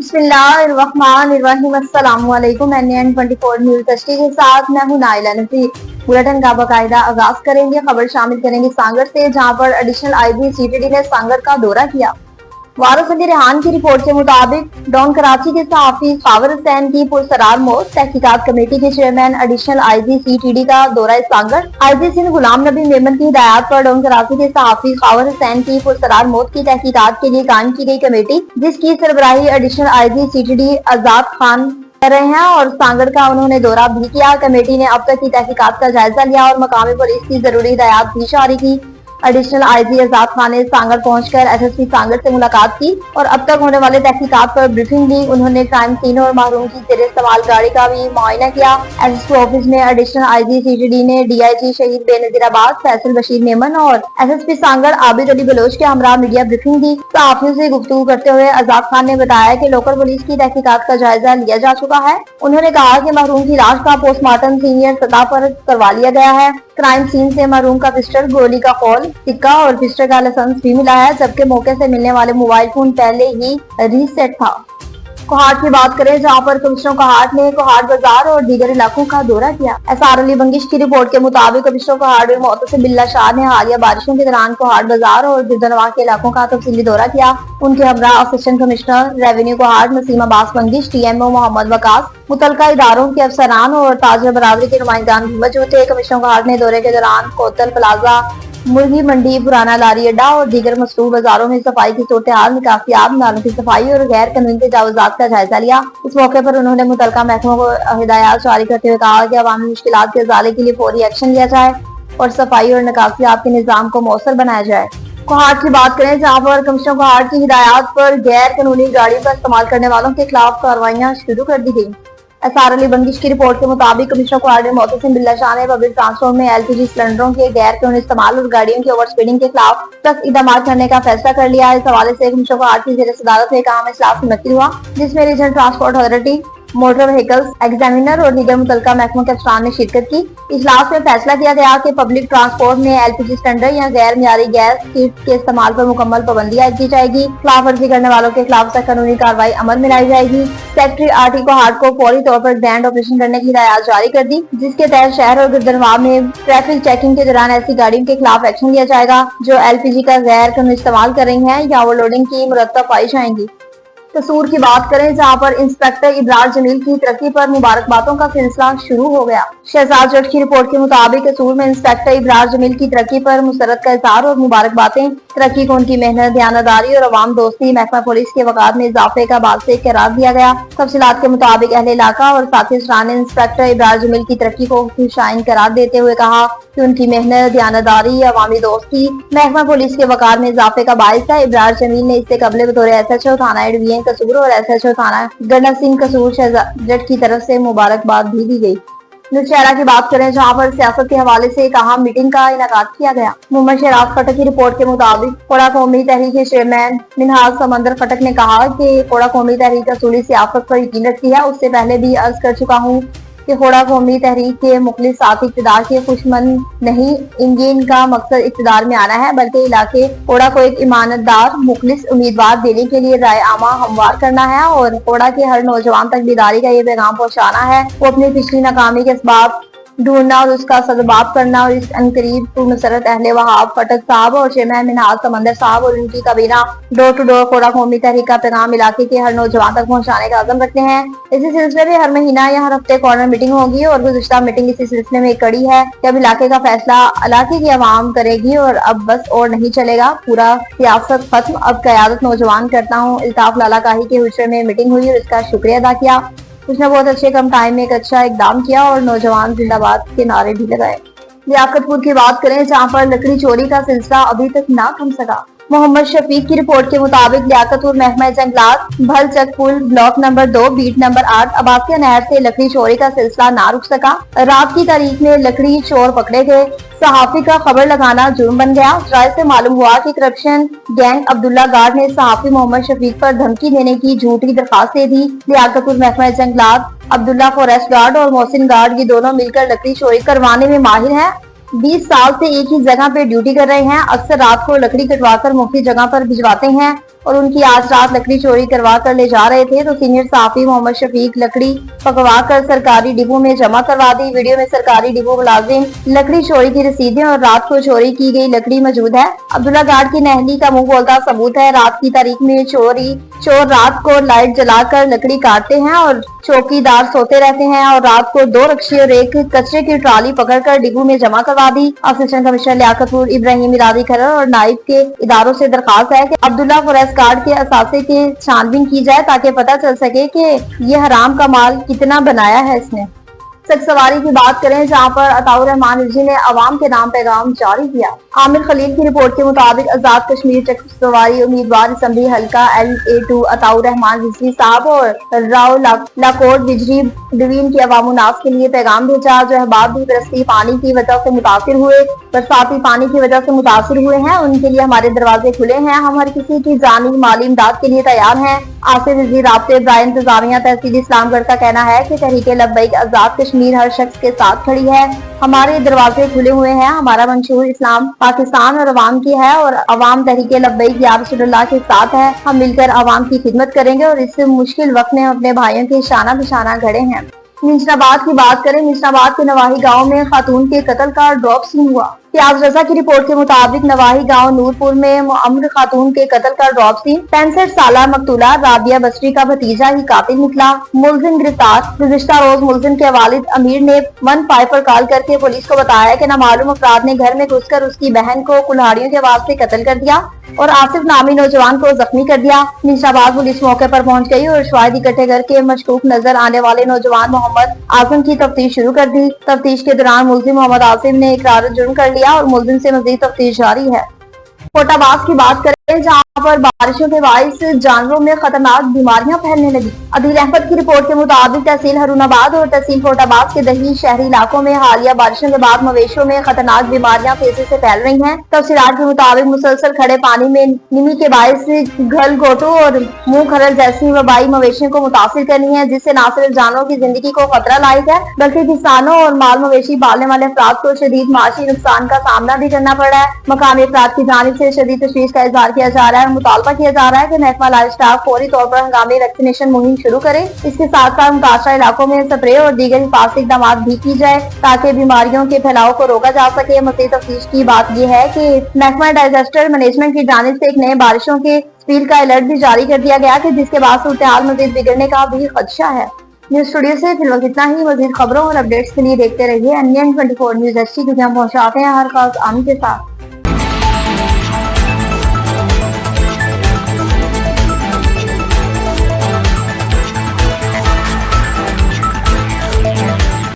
बिस्मिल्लाहिर्रहमानिर्रहीम। अस्सलामुअलैकुम। NN24 news दस्ती के साथ मैं हूं नाइला नज़ीर। बुलेटिन का बाकायदा आगाज करेंगे। खबर शामिल करेंगे सांगड़ से, जहां पर एडिशनल आईजी CTD ने सांगड़ का दौरा किया। वारिस अली रेहान की रिपोर्ट के मुताबिक डॉन कराची के सहाफी खावर हुसैन की पुरसरार मौत। तहकीकात कमेटी के चेयरमैन एडिशनल आईजी CTD का दौरा सांगड़। आईजी सिंध गुलाम नबी मेमन की हिदायत पर डॉन कराची के सहाफी खावर हुसैन की पुरसरार मौत की तहकीकात के लिए कायम की गई कमेटी, जिसकी सरबराही एडिशनल आईजी CTD आजाद खान कर रहे हैं, और सांगड़ का उन्होंने दौरा भी किया। कमेटी ने अब तक की तहकीकात का जायजा लिया और मकामी पुलिस की जरूरी हिदायत भी जारी की। एडिशनल आईजी आजाद खान ने सांगड़ पहुंचकर SSP सांगड़ से मुलाकात की और अब तक होने वाले तहकीकात पर ब्रीफिंग दी। उन्होंने क्राइम सीन और महरूम की जेर इस्तेमाल गाड़ी का भी मुआयना किया। SSP ऑफिस में एडिशनल आईजी CTD ने DIG शहीद बेनजीराबाद फैसल बशीर मेमन और SSP सांगड़ आबिद अली बलोच के हमरा मीडिया ब्रीफिंग दी। सहाफियों से गुफ्तगू करते हुए आजाद खान ने बताया कि लोकल पुलिस की तहकीकात का जायजा लिया जा चुका है। उन्होंने कहा कि महरूम की लाश का पोस्टमार्टम सीनियर सतह पर करवा लिया गया है। क्राइम सीन से महरूम का पिस्टल, गोली का खौल, सिक्का और पिस्टल का लाइसेंस भी मिला है, जबकि मौके से मिलने वाले मोबाइल फोन पहले ही रीसेट था। कोहाट की बात करें, जहां पर कमिश्नर कोहाट ने कोहाट बाजार और दीगर इलाकों का दौरा किया। SR अली बंगिश की रिपोर्ट के मुताबिक कमिश्नर कोहाट मोहतसिब बिल्ला शाह ने हालिया बारिशों के दौरान कोहाट बाजार और गिरदनवा के इलाकों का तफसीली दौरा किया। उनके हमरा assistant commissioner revenue Kohat Naseem Abbas Bangash, TMO Mohammad Waqas, मुतलका इदारों के अफसरान और ताजर बरादरी के नुमाइंदान भी मौजूद थे। कमिश्नर कोहाट ने दौरे के दौरान कोतल प्लाजा, मुर्गी मंडी, पुराना लारी अड्डा और दीगर मसरूफ बाजारों में सफाई की सूरत हाल, निकासियाब, नालों की सफाई और गैर कानूनी तजावुजात का जायजा लिया। इस मौके पर उन्होंने मुतलका महकमों को हिदायत जारी करते हुए कहा कि अवामी मुश्किलात के इजाले के लिए फौरी एक्शन लिया जाए और सफाई और निकासियाब के निजाम को मौसर बनाया जाए। कोहाट की बात करें, जहां पर कमिश्नर कोहाट की हिदायत पर गैर कानूनी गाड़ी का इस्तेमाल करने वालों के खिलाफ कार्रवाइयां शुरू कर दी गयी। SR अली बंगिश की रिपोर्ट के मुताबिक कमिश्नर कोहाट मोहतसिब बिल्ला शाह ने पब्लिक ट्रांसपोर्ट में LPG सिलेंडरों के गैर कानूनी इस्तेमाल और गाड़ियों की ओवर स्पीडिंग के खिलाफ सख्त इकदाम करने का फैसला कर लिया। इस हवाले से कमिश्नर कोहाट की जेर सदारत में एक अहम इजलास मुनक्किद हुआ, जिसमें regional transport authority, motor vehicles examiner और दीगर मुतलका महकमों के अफसरान ने शिरकत की। इजलास में फैसला किया गया कि पब्लिक ट्रांसपोर्ट में LPG सिलेंडर या गैर मियारी गैस किट के इस्तेमाल पर मुकम्मल पाबंदी आयद की जाएगी। खिलाफ वर्जी करने वालों के खिलाफ सख्त कानूनी कार्रवाई अमल में लाई जाएगी। सेक्रेटरी RT कोहाट को फौरी तौर पर ग्रैंड ऑपरेशन करने की हिदायत जारी कर दी, जिसके तहत शहर और गिरदनवा में ट्रैफिक चेकिंग के दौरान ऐसी गाड़ियों के खिलाफ एक्शन लिया जाएगा जो LPG का गैर कानूनी इस्तेमाल कर रही हैं या ओवरलोडिंग की मुरतब पाई जाएंगी। कसूर की बात करें, जहां पर इंस्पेक्टर इब्रार जमील की तरक्की पर मुबारकबादों का सिलसिला शुरू हो गया। शहजाद जट की रिपोर्ट के मुताबिक कसूर में इंस्पेक्टर इब्रार जमील की तरक्की पर मुसरत का इज़हार और मुबारकबादें। तरक्की को उनकी मेहनत, दयानतदारी और अवाम दोस्ती, महकमा पुलिस के वक़ार में इजाफे का बायस करार दिया गया। तफसीलात के मुताबिक अहले इलाका और साथी अफसरान ने इंस्पेक्टर इब्रार जमील की तरक्की को खुशाइन करार देते हुए कहा कि उनकी मेहनत, दयानतदारी, अवामी दोस्ती महकमा पुलिस के वक़ार में इजाफे का बायस है। इब्रार जमील ने इससे कबले बतौर SHO थाना एडवीएन कसूर और SHO थाना गन्ना सिंह कसूर शहजाद जट की तरफ से मुबारकबाद भी दी गई। नौशहरा की बात करें, जहां पर सियासत के हवाले से एक अहम मीटिंग का इनेकाद किया गया। मोहम्मद शहराज खटक की रिपोर्ट के मुताबिक कोड़ा कौमी तहरीक के चेयरमैन मिनहाज समंदर खटक ने कहा कि कोड़ा कौमी तहरीक असूली सियासत पर यकीन रखती है। उससे पहले भी अर्ज कर चुका हूँ कि कोड़ा कौमी तहरीक के मुखलिस साथी इक़्तिदार के खुशमन नहीं, इनका मकसद इक़्तिदार में आना है, बल्कि इलाके कोड़ा को एक ईमानदार मुखलिस उम्मीदवार देने के लिए राय आमा हमवार करना है और कोड़ा के हर नौजवान तक बेदारी का ये पैगाम पहुँचाना है। वो अपनी पिछली नाकामी के असबाब ढूंढना और उसका सदबाब करना और इस अनकरीब मुसरत अहले वहाब खटक साहब और चेयरमैन मिनहाज समंदर साहब और उनकी काबीना डोर टू डोर कोड़ा कौमी तहरीक का पैगाम इलाके के हर नौजवान तक पहुंचाने का अज़म रखते हैं। इसी सिलसिले में हर महीना या हर हफ्ते कॉर्नर मीटिंग होगी और गुज़िश्ता मीटिंग इसी सिलसिले में एक कड़ी है कि अब इलाके का फैसला इलाके की आवाम करेगी और अब बस और नहीं चलेगा, पूरा सियासत खत्म, अब क़यादत नौजवान करता हूँ। इल्ताफ लाला काही के हुजरे में मीटिंग हुई और इसका शुक्रिया अदा किया। उसने बहुत अच्छे कम टाइम में एक अच्छा इकदाम किया और नौजवान जिंदाबाद के नारे भी लगाए। लियाकतपुर की बात करें, जहां पर लकड़ी चोरी का सिलसिला अभी तक ना थम सका। मोहम्मद शफीक की रिपोर्ट के मुताबिक लियाकतपुर महकमा जंगलात भलचक पुल block number 2 beat number 8 Abbasia नहर से लकड़ी चोरी का सिलसिला ना रुक सका। रात की तारीख में लकड़ी चोर पकड़े गए। सहाफी का खबर लगाना जुर्म बन गया। राय से मालूम हुआ कि करप्शन गैंग अब्दुल्ला गार्ड ने सहाफी मोहम्मद शफीक पर धमकी देने की झूठी दरखास्त दे दी। लियाकतपुर महकमा जंगलात अब्दुल्ला फॉरेस्ट गार्ड और मोहसिन गार्ड ये दोनों मिलकर लकड़ी चोरी करवाने में माहिर हैं। 20 साल से एक ही जगह पे ड्यूटी कर रहे हैं। अक्सर रात को लकड़ी कटवाकर मुख्तलिफ जगह पर भिजवाते हैं और उनकी आज रात लकड़ी चोरी करवा कर ले जा रहे थे तो सीनियर सहाफी मोहम्मद शफीक लकड़ी पकवा कर सरकारी डिपो में जमा करवा दी। वीडियो में सरकारी डिपो मुलाजिम लकड़ी चोरी की रसीदें और रात को चोरी की गई लकड़ी मौजूद है। अब्दुल्ला गार्ड की नहली का मुंह बोलता सबूत है। रात की तारीख में चोर रात को लाइट जलाकर लकड़ी काटते हैं और चौकीदार सोते रहते हैं और रात को 2 रक्शे और एक कचरे की ट्राली पकड़कर डिपो में जमा करवा दी। असिस्टेंट कमिश्नर लियाकतपुर इब्राहिम इरादी खरर और नाइब के इदारों से दरखास्त है कि अब्दुल्ला फॉरेस्ट गार्ड के असासे की छानबीन की जाए ताकि पता चल सके कि ये हराम का माल कितना बनाया है इसने। सख्त सवारी की बात करें जहां पर अताउर रहमान रिजवी ने अवाम के नाम पैगाम जारी किया। आमिर खलील की रिपोर्ट के मुताबिक आजाद कश्मीर सख्त सवारी उम्मीदवार असम्बली हल्का LA2 अताउर रहमान रिजवी साहब और राव लाकोट बिजरी डिवीजन की अवाम उन्नास के लिए पैगाम भेजा जो अहबाब भी बरसती पानी की वजह से मुतासिर हुए बरसाती पानी की वजह से मुतासिर हुए हैं उनके लिए हमारे दरवाजे खुले हैं। हम हर किसी की जानी माली इमदाद के लिए तैयार हैं। आसिफ रिजवी राब्ते बराए इंतजामिया तहसील इस्लामगढ़ का कहना है कि तहरीक लब्बैक आजाद कश्मीर हर शख्स के साथ खड़ी है। हमारे दरवाजे खुले हुए हैं। हमारा मंशूर इस्लाम पाकिस्तान और अवाम की है और अवाम तहरीक लब्बैक या रसूलुल्लाह के साथ है। हम मिलकर अवाम की खिदमत करेंगे और इस मुश्किल वक्त में अपने भाइयों के शाना बिशाना खड़े हैं। मिंशनाबाद की बात करें, मिंशनाबाद के नवाही गांव में खातून के कत्ल का ड्रॉप सीन हुआ। प्याज रजा की रिपोर्ट के मुताबिक नवाही गांव नूरपुर में मुअम्मर खातून के कत्ल का ड्रॉप सीन 65 साला मकतूला राबिया बसरी का भतीजा ही कातिल निकला। मुलजिम गिरफ्तार। गुज़िश्ता रोज मुलजिम के वालिद अमीर ने 15 पर कॉल करके पुलिस को बताया कि नामालूम अफराद ने घर में घुसकर उसकी बहन को कुल्हाड़ियों के वार से कत्ल कर दिया और आसिफ नामी नौजवान को जख्मी कर दिया। निशाबाद पुलिस मौके पर पहुंच गई और शवाहिद इकट्ठे करके मशकूक नजर आने वाले नौजवान मोहम्मद आजम की तफ्तीश शुरू कर दी। तफ्तीश के दौरान मुलजिम मोहम्मद आसिफ ने इकरार जुर्म कर लिया और मुलजिम से मजीद तफ्तीश जारी है। कोटाबाज की बात करें जहां पर बारिशों के बाइस जानवरों में खतरनाक बीमारियां फैलने लगी। अदील अहमद की रिपोर्ट के मुताबिक तहसील हरुनाबाद और तहसील कोटाबाज के दही शहरी इलाकों में हालिया बारिशों के बाद मवेशियों में खतरनाक बीमारियां तेजी से फैल रही हैं। तफसीलात के मुताबिक मुसलसल खड़े पानी में निमी के बाइस घल घोटू और मुंह खरल जैसी वबाई मवेशियों को मुतासिर करनी है जिससे न सिर्फ जानवरों की जिंदगी को खतरा लायक है बल्कि किसानों और माल मवेशी पालने वाले अफराद को शदीद माशी नुकसान का सामना भी करना पड़ रहा है। मकामी अफराद की जानिब से शदीद तशवीश का इजहार किया जा रहा है। मुतालबा किया जा रहा है कि महकमा लाइफ स्टाफ फौरी तौर पर हंगामी वैक्सीनेशन मुहिम शुरू करे। इसके साथ साथ मुतासरा इलाकों में स्प्रे और दीगर हिफाजती इक़दाम भी की जाए ताकि बीमारियों के फैलाव को रोका जा सके। मज़ीद तफ्तीश की बात यह है कि महकमा डिजास्टर मैनेजमेंट की जानिब से एक नए बारिशों के स्पील का अलर्ट भी जारी कर दिया गया कि जिसके बाद सूरत-ए-हाल मज़ीद बिगड़ने का भी खदशा है। न्यूज स्टूडियो से फिलहाल इतना ही। मज़ीद खबरों और अपडेट्स के लिए देखते रहिए NN24 न्यूज HD, क्योंकि हम पहुंचाते हैं हर खास आम के साथ।